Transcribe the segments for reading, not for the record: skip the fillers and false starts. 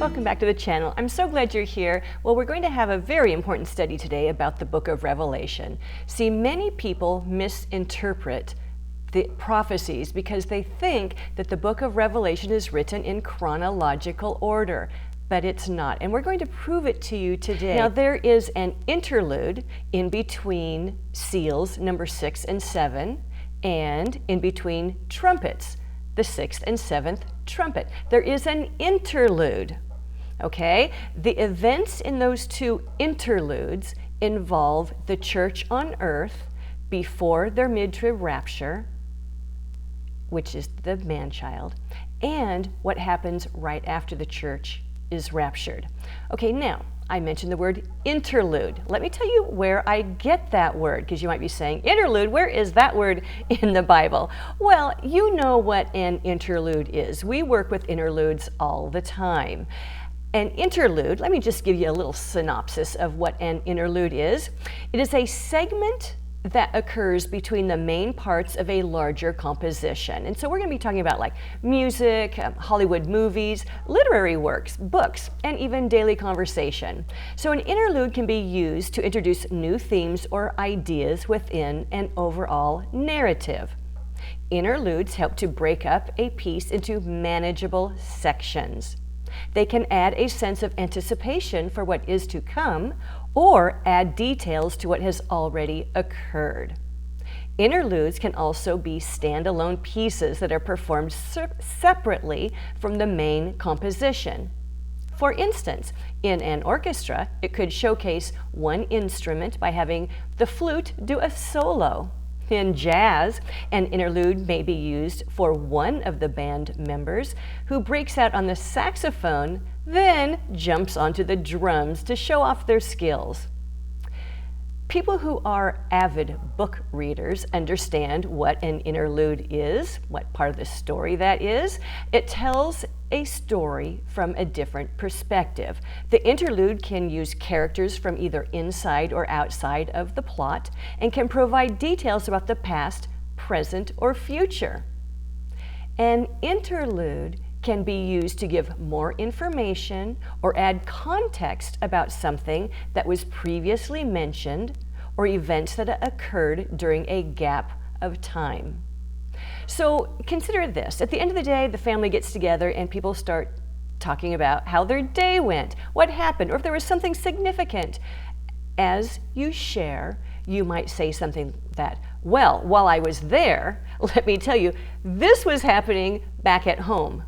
Welcome back to the channel. I'm so glad you're here. Well, we're going to have a very important study today about the book of Revelation. See, many people misinterpret the prophecies because they think that the book of Revelation is written in chronological order, but it's not. And we're going to prove it to you today. Now, there is an interlude in between seals, number 6 and 7, and in between trumpets, the 6th and 7th trumpet. There is an interlude, okay? The events in those two interludes involve the church on earth before their mid-trib rapture, which is the man-child, and what happens right after the church is raptured. Okay, now, I mentioned the word interlude. Let me tell you where I get that word, because you might be saying, interlude, where is that word in the Bible? Well, you know what an interlude is. We work with interludes all the time. An interlude, let me just give you a little synopsis of what an interlude is. It is a segment that occurs between the main parts of a larger composition. And so we're going to be talking about like music, Hollywood movies, literary works, books, and even daily conversation. So an interlude can be used to introduce new themes or ideas within an overall narrative. Interludes help to break up a piece into manageable sections. They can add a sense of anticipation for what is to come, or add details to what has already occurred. Interludes can also be standalone pieces that are performed separately from the main composition. For instance, in an orchestra, it could showcase one instrument by having the flute do a solo. In jazz, an interlude may be used for one of the band members who breaks out on the saxophone, then jumps onto the drums to show off their skills. People who are avid book readers understand what an interlude is, what part of the story that is. It tells a story from a different perspective. The interlude can use characters from either inside or outside of the plot and can provide details about the past, present, or future. An interlude can be used to give more information or add context about something that was previously mentioned or events that occurred during a gap of time. So consider this. At the end of the day, the family gets together and people start talking about how their day went, what happened, or if there was something significant. As you share, you might say something that, well, while I was there, let me tell you, this was happening back at home.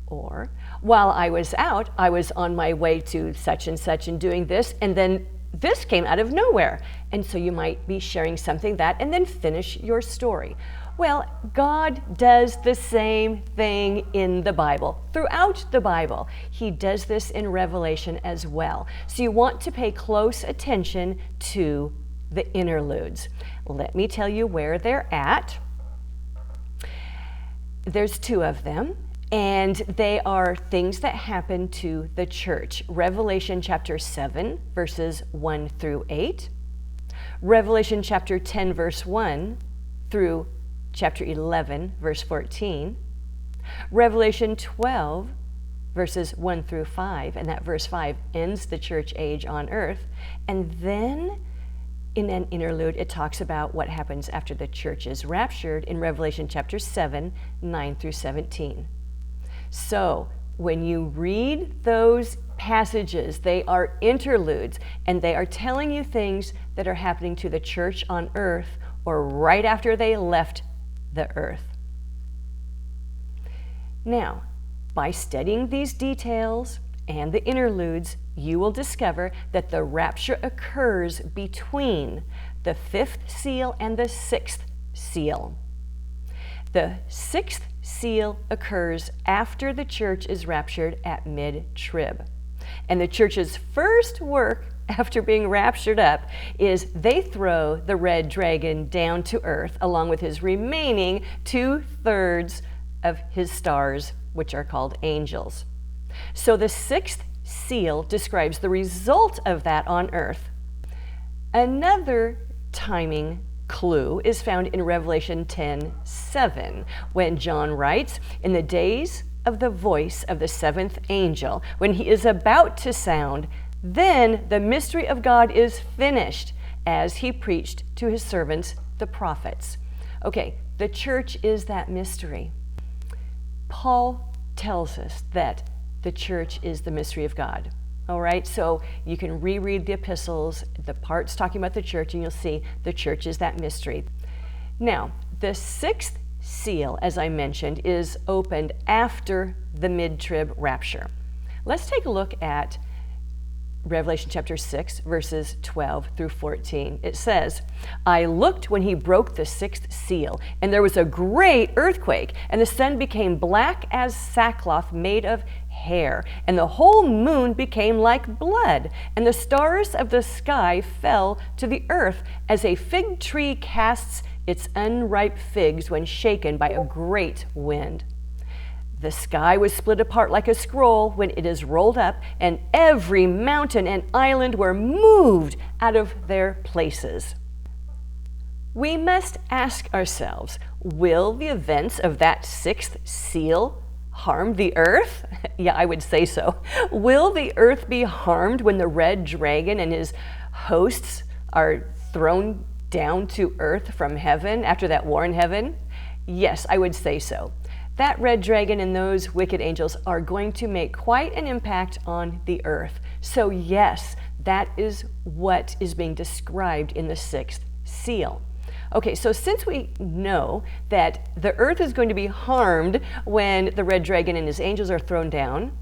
Or, while I was out, I was on my way to such and doing this, and then this came out of nowhere. And so you might be sharing something that, and then finish your story. Well, God does the same thing in the Bible, throughout the Bible. He does this in Revelation as well. So you want to pay close attention to the interludes. Let me tell you where they're at. There's two of them. And they are things that happen to the church. Revelation chapter 7, verses 1 through 8. Revelation chapter 10, verse 1 through chapter 11, verse 14. Revelation 12, verses 1 through 5, and that verse 5 ends the church age on earth. And then in an interlude, it talks about what happens after the church is raptured in Revelation chapter 7, 9 through 17. So when you read those passages, they are interludes, and they are telling you things that are happening to the church on earth or right after they left the earth. Now, by studying these details and the interludes, you will discover that the rapture occurs between the 5th seal and the 6th seal. The 6th seal occurs after the church is raptured at Mid-Trib. And the church's first work after being raptured up is they throw the red dragon down to earth along with his remaining 2/3 of his stars, which are called angels. So the 6th seal describes the result of that on earth. Another timing clue is found in Revelation 10:7, when John writes, "In the days of the voice of the seventh angel, when he is about to sound, then the mystery of God is finished, as he preached to his servants, the prophets. Okay, the church is that mystery. Paul tells us that the church is the mystery of God. All right, so you can reread the epistles, the parts talking about the church, and you'll see the church is that mystery. Now, the sixth seal, as I mentioned, is opened after the mid-trib rapture. Let's take a look at Revelation chapter 6, verses 12 through 14. It says, I looked when he broke the sixth seal, and there was a great earthquake, and the sun became black as sackcloth made of hair, and the whole moon became like blood, and the stars of the sky fell to the earth, as a fig tree casts its unripe figs when shaken by a great wind. The sky was split apart like a scroll when it is rolled up, and every mountain and island were moved out of their places. We must ask ourselves, will the events of that sixth seal harm the earth? Yeah, I would say so. Will the earth be harmed when the red dragon and his hosts are thrown down to earth from heaven after that war in heaven? Yes, I would say so. That red dragon and those wicked angels are going to make quite an impact on the earth. So yes, that is what is being described in the sixth seal. Okay, so since we know that the earth is going to be harmed when the red dragon and his angels are thrown down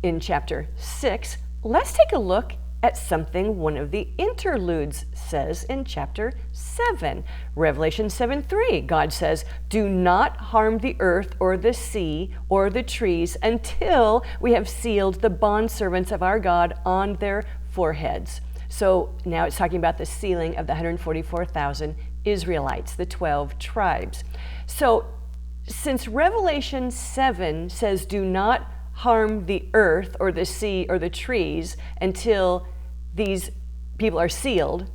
in chapter 6, let's take a look at something one of the interludes says in chapter 7. Revelation 7:3, God says, do not harm the earth or the sea or the trees until we have sealed the bondservants of our God on their foreheads. So now it's talking about the sealing of the 144,000 Israelites, the 12 tribes. So since Revelation 7 says do not harm the earth or the sea or the trees until these people are sealed,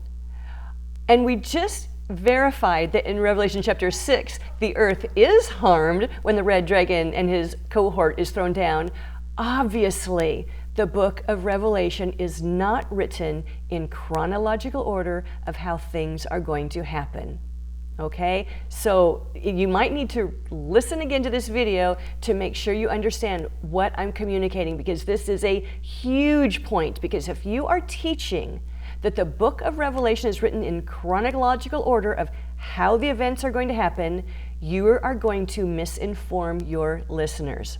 and we just verified that in Revelation chapter 6 the earth is harmed when the red dragon and his cohort is thrown down, obviously the book of Revelation is not written in chronological order of how things are going to happen. Okay, so you might need to listen again to this video to make sure you understand what I'm communicating, because this is a huge point. Because if you are teaching that the book of Revelation is written in chronological order of how the events are going to happen, you are going to misinform your listeners.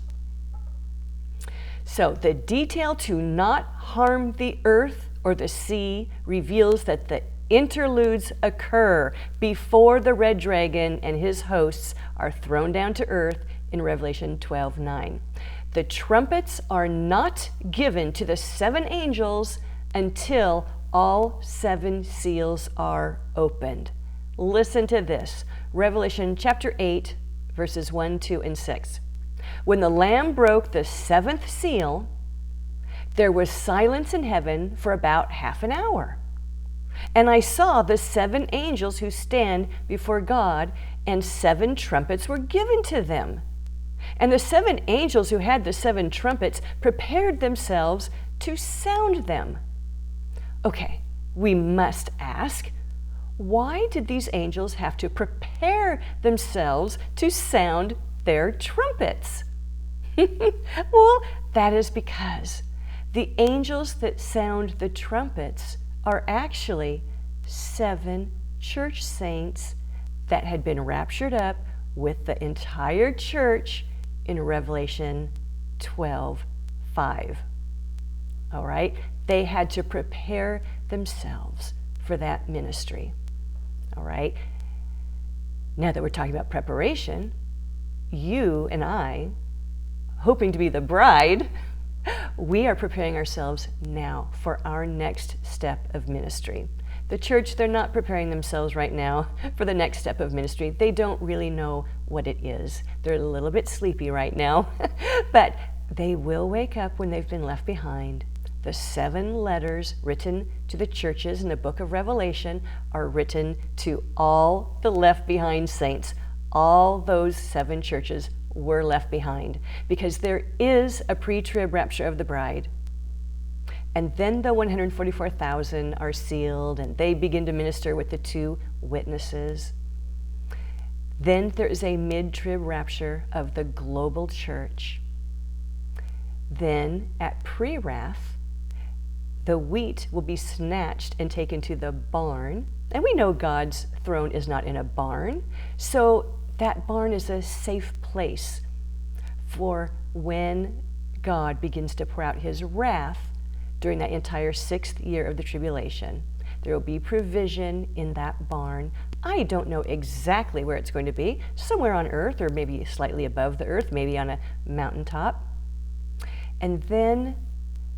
So the detail to not harm the earth or the sea reveals that the interludes occur before the red dragon and his hosts are thrown down to earth in Revelation 12:9. The trumpets are not given to the seven angels until all seven seals are opened. Listen to this. Revelation chapter 8, verses 1, 2, and 6. When the Lamb broke the seventh seal, there was silence in heaven for about half an hour. And I saw the seven angels who stand before God, and seven trumpets were given to them. And the seven angels who had the seven trumpets prepared themselves to sound them. Okay, we must ask, why did these angels have to prepare themselves to sound their trumpets? Well, that is because the angels that sound the trumpets are actually seven church saints that had been raptured up with the entire church in Revelation 12:5. All right? They had to prepare themselves for that ministry. All right? Now that we're talking about preparation, you and I, hoping to be the bride, we are preparing ourselves now for our next step of ministry. The church, they're not preparing themselves right now for the next step of ministry. They don't really know what it is. They're a little bit sleepy right now, but they will wake up when they've been left behind. The seven letters written to the churches in the book of Revelation are written to all the left behind saints. All those seven churches were left behind, because there is a pre-trib rapture of the bride. And then the 144,000 are sealed, and they begin to minister with the 2 witnesses. Then there is a mid-trib rapture of the global church. Then at pre-wrath, the wheat will be snatched and taken to the barn. And we know God's throne is not in a barn, so that barn is a safe place for when God begins to pour out his wrath during that entire 6th year of the tribulation. There will be provision in that barn. I don't know exactly where it's going to be, somewhere on earth or maybe slightly above the earth, maybe on a mountaintop. And then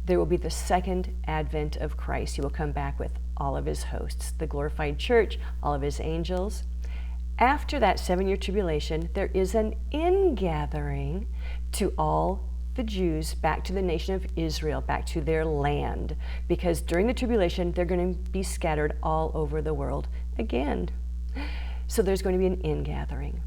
there will be the second advent of Christ. He will come back with all of his hosts, the glorified church, all of his angels. After that 7-year tribulation, there is an ingathering to all the Jews back to the nation of Israel, back to their land, because during the tribulation, they're going to be scattered all over the world again. So there's going to be an ingathering.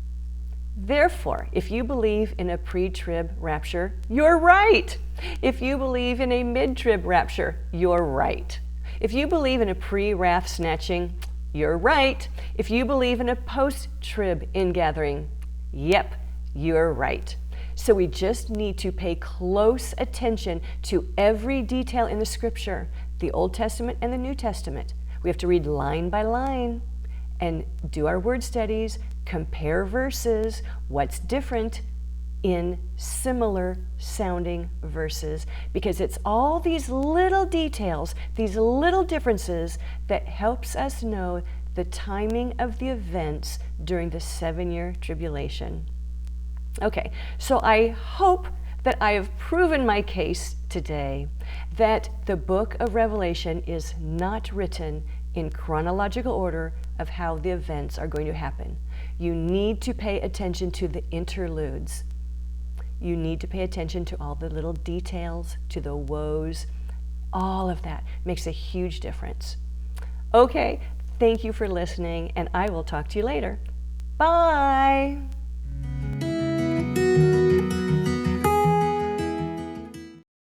Therefore, if you believe in a pre-trib rapture, you're right. If you believe in a mid-trib rapture, you're right. If you believe in a pre-wrath snatching, you're right. If you believe in a post-trib ingathering, yep, you're right. So we just need to pay close attention to every detail in the scripture, the Old Testament and the New Testament. We have to read line by line and do our word studies, compare verses, what's different in similar sounding verses, because it's all these little details, these little differences that helps us know the timing of the events during the 7-year tribulation. Okay, so I hope that I have proven my case today that the book of Revelation is not written in chronological order of how the events are going to happen. You need to pay attention to the interludes. You need to pay attention to all the little details, to the woes. All of that makes a huge difference. Okay, thank you for listening, and I will talk to you later. Bye.